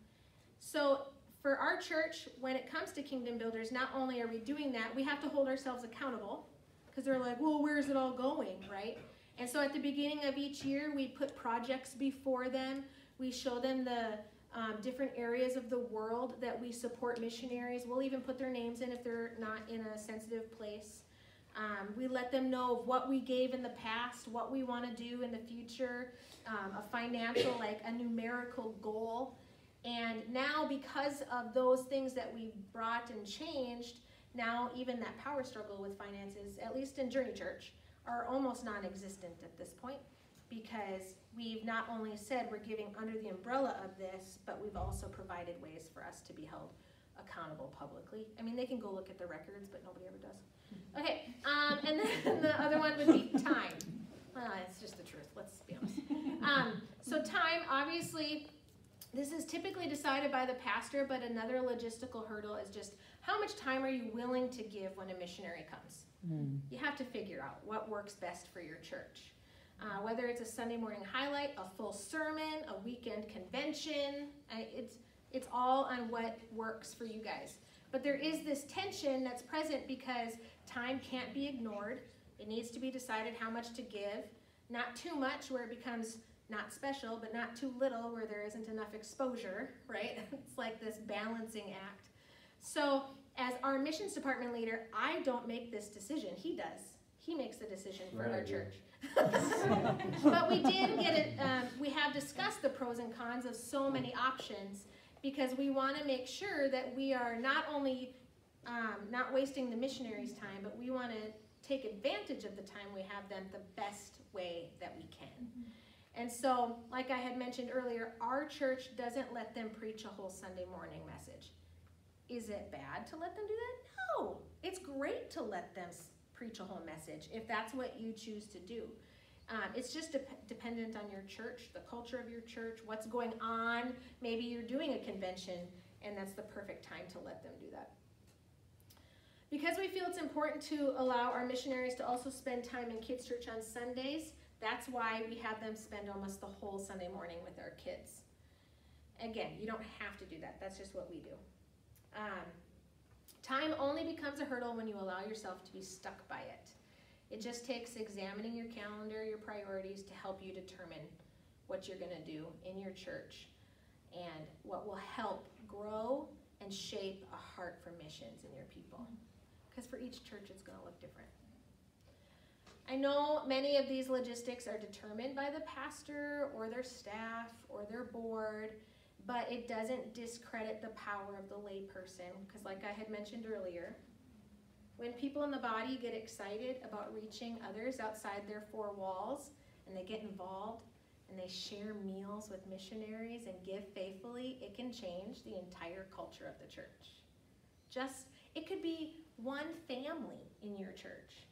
So for our church, when it comes to Kingdom Builders, not only are we doing that, we have to hold ourselves accountable, because they're like, well, where's it all going, right? And so at the beginning of each year, we put projects before them. We show them the different areas of the world that we support missionaries. We'll even put their names in if they're not in a sensitive place. We let them know of what we gave in the past, what we want to do in the future, a financial, like a numerical goal. And now, because of those things that we brought and changed, now even that power struggle with finances, at least in Journey Church, are almost non-existent at this point, because we've not only said we're giving under the umbrella of this, but we've also provided ways for us to be held accountable publicly. I mean, they can go look at the records, but nobody ever does. Okay, and then the other one would be time. It's just the truth, let's be honest. So time, obviously, this is typically decided by the pastor, but another logistical hurdle is just how much time are you willing to give when a missionary comes? You have to figure out what works best for your church. Whether it's a Sunday morning highlight, a full sermon, a weekend convention, It's all on what works for you guys. But there is this tension that's present because time can't be ignored. It needs to be decided how much to give. Not too much where it becomes not special, but not too little where there isn't enough exposure, right? It's like this balancing act. So as our missions department leader, I don't make this decision. He does. He makes the decision for our church. But we did get it, we have discussed the pros and cons of so many options because we want to make sure that we are not only not wasting the missionaries' time, but we want to take advantage of the time we have them the best way that we can. And so, like I had mentioned earlier, our church doesn't let them preach a whole Sunday morning message. Is it bad to let them do that? No. It's great to let them preach a whole message if that's what you choose to do. It's just dependent on your church, the culture of your church, what's going on. Maybe you're doing a convention, and that's the perfect time to let them do that. Because we feel it's important to allow our missionaries to also spend time in kids' church on Sundays, that's why we have them spend almost the whole Sunday morning with our kids. Again, you don't have to do that. That's just what we do. Time only becomes a hurdle when you allow yourself to be stuck by it. It just takes examining your calendar, your priorities to help you determine what you're going to do in your church and what will help grow and shape a heart for missions in your people. Because for each church, it's going to look different. I know many of these logistics are determined by the pastor or their staff or their board, but it doesn't discredit the power of the layperson, because like I had mentioned earlier, when people in the body get excited about reaching others outside their four walls, and they get involved, and they share meals with missionaries and give faithfully, it can change the entire culture of the church. It could be one family in your church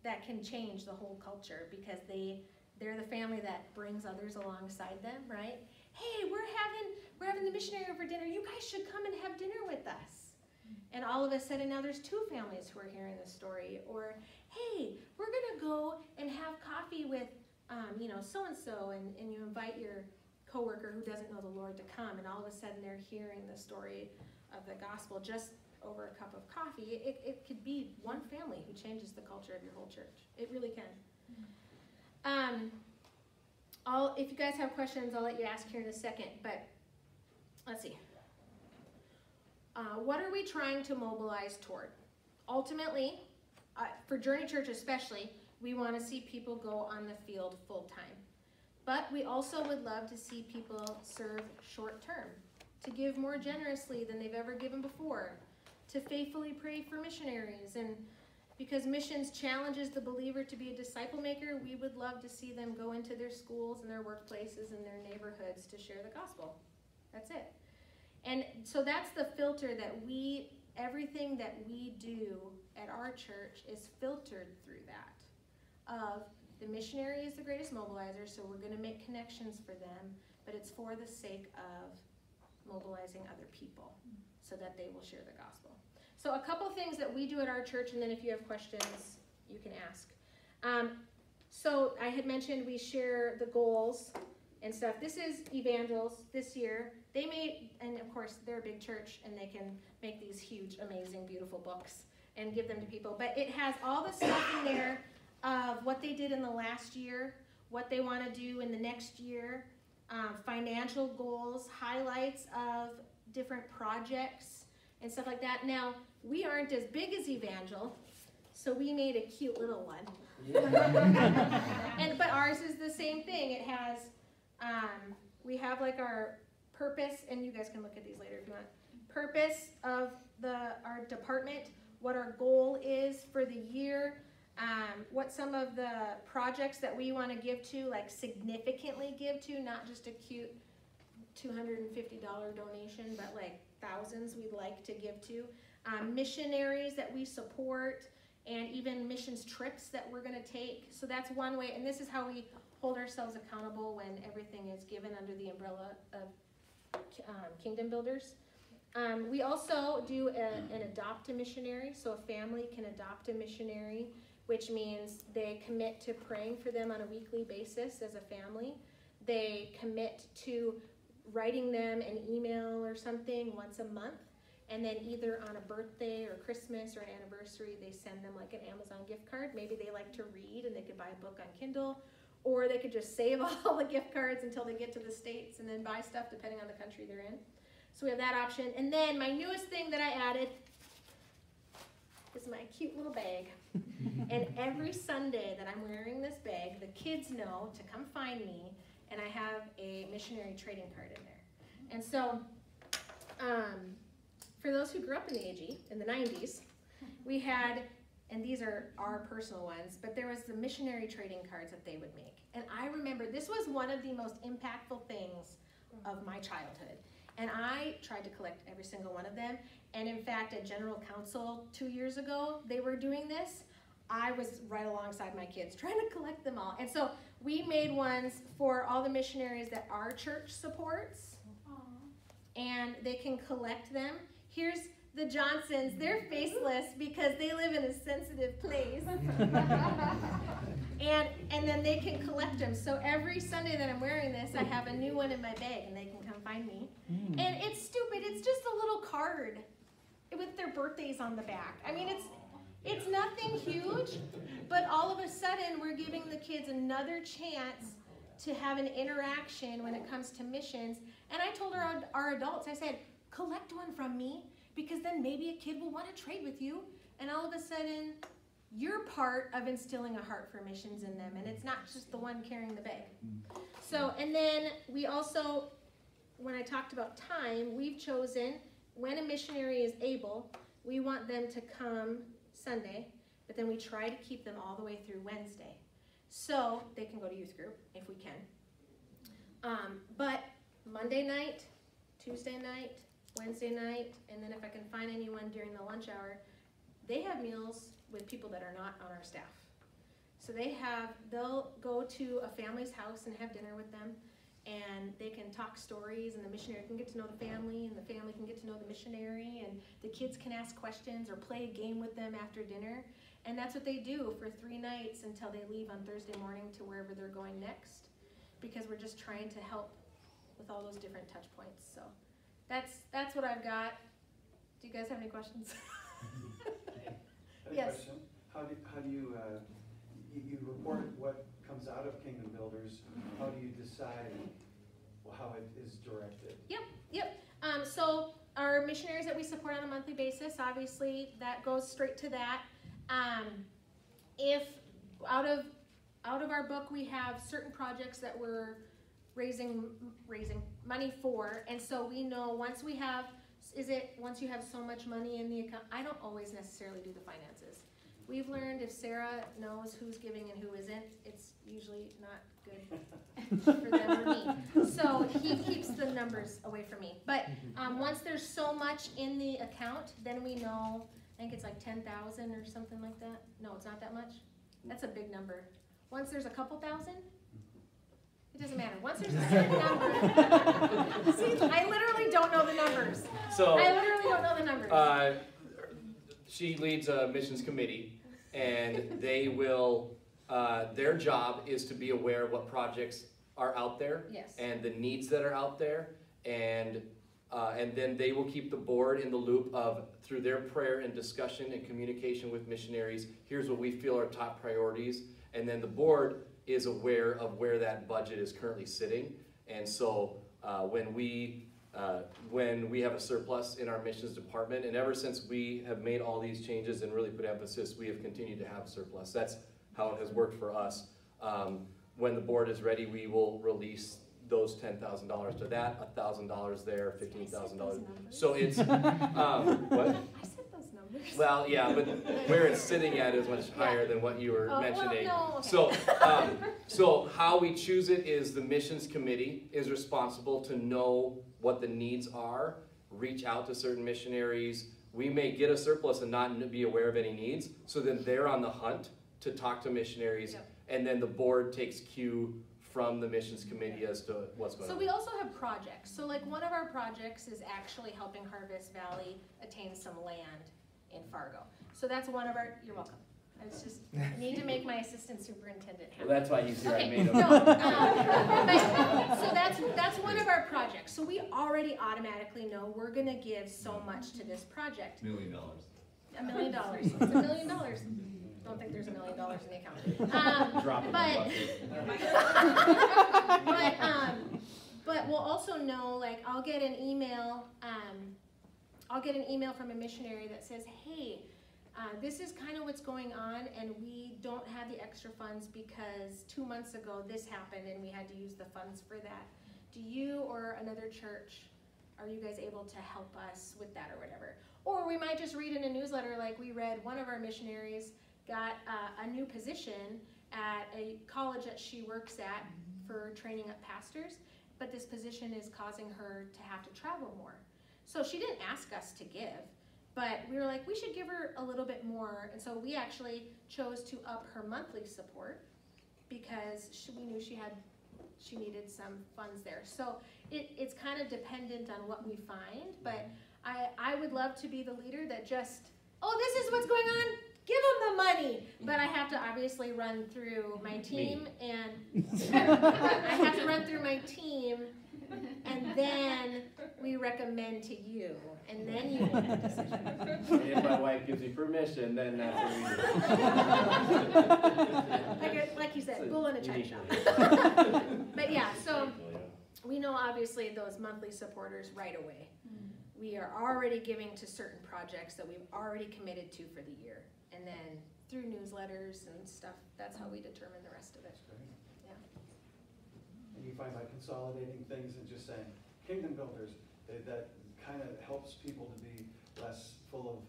that can change the whole culture because they're the family that brings others alongside them, right? Hey, we're having the missionary over dinner. You guys should come and have dinner with us. And all of a sudden now there's two families who are hearing the story. Or, hey, we're going to go and have coffee with, so-and-so, and you invite your coworker who doesn't know the Lord to come, and all of a sudden they're hearing the story of the gospel just over a cup of coffee. It could be one family who changes the culture of your whole church. It really can. If you guys have questions, I'll let you ask here in a second, but let's see. What are we trying to mobilize toward? Ultimately, for Journey Church especially, we want to see people go on the field full time. But we also would love to see people serve short term, to give more generously than they've ever given before, to faithfully pray for missionaries. And because missions challenges the believer to be a disciple maker, we would love to see them go into their schools and their workplaces and their neighborhoods to share the gospel. That's it. And so that's the filter that everything that we do at our church is filtered through that. The missionary is the greatest mobilizer, so we're going to make connections for them, but it's for the sake of mobilizing other people so that they will share the gospel. So a couple things that we do at our church, and then if you have questions, you can ask. So I had mentioned we share the goals and stuff. This is Evangels this year. They made, and of course they're a big church and they can make these huge, amazing, beautiful books and give them to people. But it has all the stuff in there of what they did in the last year, what they want to do in the next year, financial goals, highlights of different projects and stuff like that. Now, we aren't as big as Evangel, so we made a cute little one. But ours is the same thing. It has, we have like our purpose, and you guys can look at these later if you want. Purpose of our department, what our goal is for the year, what some of the projects that we want to give to, like significantly give to, not just a cute $250 donation, but like thousands we'd like to give to. Missionaries that we support, and even missions trips that we're going to take. So that's one way, and this is how we hold ourselves accountable when everything is given under the umbrella of Kingdom Builders. We also do an adopt a missionary, so a family can adopt a missionary, which means they commit to praying for them on a weekly basis as a family. They commit to writing them an email or something once a month, and then either on a birthday or Christmas or an anniversary, they send them like an Amazon gift card. Maybe they like to read and they could buy a book on Kindle, or they could just save all the gift cards until they get to the States and then buy stuff depending on the country they're in. So we have that option. And then my newest thing that I added is my cute little bag. And every Sunday that I'm wearing this bag, the kids know to come find me, and I have a missionary trading card in there. And so, for those who grew up in the AG, in the 90s, we had, and these are our personal ones, but there was the missionary trading cards that they would make. And I remember this was one of the most impactful things of my childhood. And I tried to collect every single one of them. And in fact, at General Council 2 years ago, they were doing this. I was right alongside my kids trying to collect them all. And so we made ones for all the missionaries that our church supports. Aww. And they can collect them. Here's the Johnsons. They're faceless because they live in a sensitive place. And then they can collect them. So every Sunday that I'm wearing this, I have a new one in my bag, and they can come find me. And it's stupid. It's just a little card with their birthdays on the back. I mean, it's nothing huge, but all of a sudden we're giving the kids another chance to have an interaction when it comes to missions. And I told our adults, I said, collect one from me, because then maybe a kid will want to trade with you. And all of a sudden, you're part of instilling a heart for missions in them, and it's not just the one carrying the bag. So, and then we also, when I talked about time, we've chosen when a missionary is able, we want them to come Sunday, but then we try to keep them all the way through Wednesday. So they can go to youth group if we can. But Monday night, Tuesday night, Wednesday night, and then if I can find anyone during the lunch hour, they have meals with people that are not on our staff. So they'll go to a family's house and have dinner with them, and they can talk stories, and the missionary can get to know the family, and the family can get to know the missionary, and the kids can ask questions or play a game with them after dinner. And that's what they do for 3 nights until they leave on Thursday morning to wherever they're going next, because we're just trying to help with all those different touch points. So that's what I've got. Do you guys have any questions? Yes. Question. How do you you report what comes out of Kingdom Builders? How do you decide how it is directed? Yep. So our missionaries that we support on a monthly basis, obviously that goes straight to that. If out of our book we have certain projects that we're raising money for, and so we know once you have so much money in the account, I don't always necessarily do the finances. We've learned if Sara knows who's giving and who isn't, it's usually not good for them or me. So he keeps the numbers away from me. But once there's so much in the account, then we know, I think it's like 10,000 or something like that. No, it's not that much. That's a big number. Once there's a couple thousand, it doesn't matter. Once there's a certain number. See, I literally don't know the numbers. I literally don't know the numbers. She leads a missions committee, and they will, their job is to be aware of what projects are out there, yes, and the needs that are out there, and then they will keep the board in the loop of, through their prayer and discussion and communication with missionaries, here's what we feel are top priorities, and then the board is aware of where that budget is currently sitting. And so when we have a surplus in our missions department, and ever since we have made all these changes and really put emphasis, we have continued to have surplus. That's how it has worked for us. When the board is ready, we will release those $10,000 to that, $1,000 there, $15,000. So it's what? I said those numbers. Well, yeah, but where it's sitting at is much higher than what you were mentioning. Well, no, okay. So how we choose it is the missions committee is responsible to know what the needs are, reach out to certain missionaries. We may get a surplus and not be aware of any needs, so then they're on the hunt to talk to missionaries, yep, and then the board takes cue from the missions committee as to what's going on. So we also have projects. So like one of our projects is actually helping Harvest Valley attain some land in Fargo. So that's one of our, you're welcome. I need to make my assistant superintendent happy. Well, that's why he's here. I Okay, made him. no, so that's one of our projects. So we already automatically know we're gonna give so much to this project. $1 million. $1 million. It's $1 million. Don't think there's $1 million in the account. Drop it in the bucket. But we'll also know, like, I'll get an email from a missionary that says, hey, this is kind of what's going on, and we don't have the extra funds because 2 months ago this happened and we had to use the funds for that. Do you or another church, are you guys able to help us with that or whatever? Or we might just read in a newsletter, like we read one of our missionaries got a new position at a college that she works at for training up pastors, but this position is causing her to have to travel more. So she didn't ask us to give, but we were like, we should give her a little bit more. And so we actually chose to up her monthly support because we knew she needed some funds there. So it's kind of dependent on what we find, but I would love to be the leader that just, oh, this is what's going on, give them the money. But I have to obviously run through my team, and I have to run through my team, and then we recommend to you, and then you make a decision. And if my wife gives me permission, then that's what we do. Like you said, bull in a china shop. But yeah, so we know obviously those monthly supporters right away. We are already giving to certain projects that we've already committed to for the year. And then through newsletters and stuff, that's how we determine the rest of it. That's great. Yeah. And you find by consolidating things and just saying, kingdom builders, that kind of helps people to be less full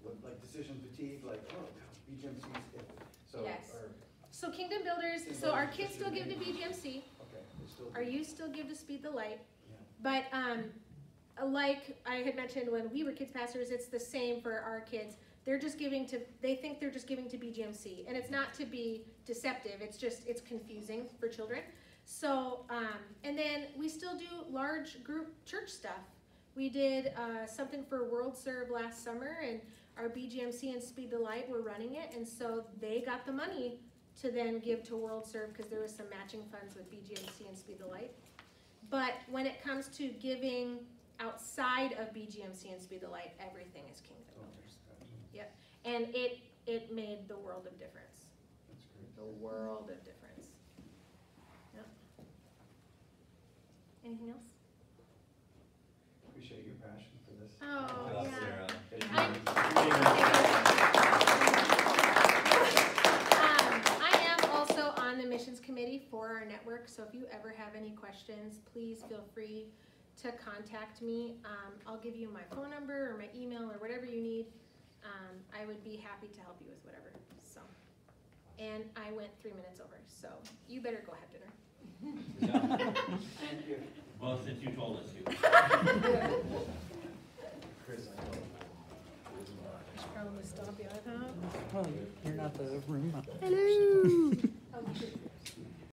of like decision fatigue, like, oh, BGMC's, so, Yes. or, So Kingdom Builders, so our kids still give to BGMC, okay, they still. our youth still give to Speed the Light. Yeah. But like I had mentioned when we were kids pastors, it's the same for our kids. They're just giving to, they think they're just giving to BGMC. And it's not to be deceptive, it's just, it's confusing for children. So, and then we still do large group church stuff. We did something for World Serve last summer, and our BGMC and Speed the Light were running it, and so they got the money to then give to World Serve because there was some matching funds with BGMC and Speed the Light. But when it comes to giving outside of BGMC and Speed the Light, everything is Kingdom Builders. Yep, and it made the world of difference. That's great. The world of difference. Yep. Anything else? Appreciate your passion for this. Oh, yeah. Sarah. I am also on the missions committee for our network, so if you ever have any questions, please feel free to contact me. I'll give you my phone number or my email or whatever you need. I would be happy to help you with whatever. So, and I went 3 minutes over, so you better go have dinner. Thank you. Well, since you told us to. Chris, I know. Should probably stop you, I thought. Oh, you're not the room. Hello.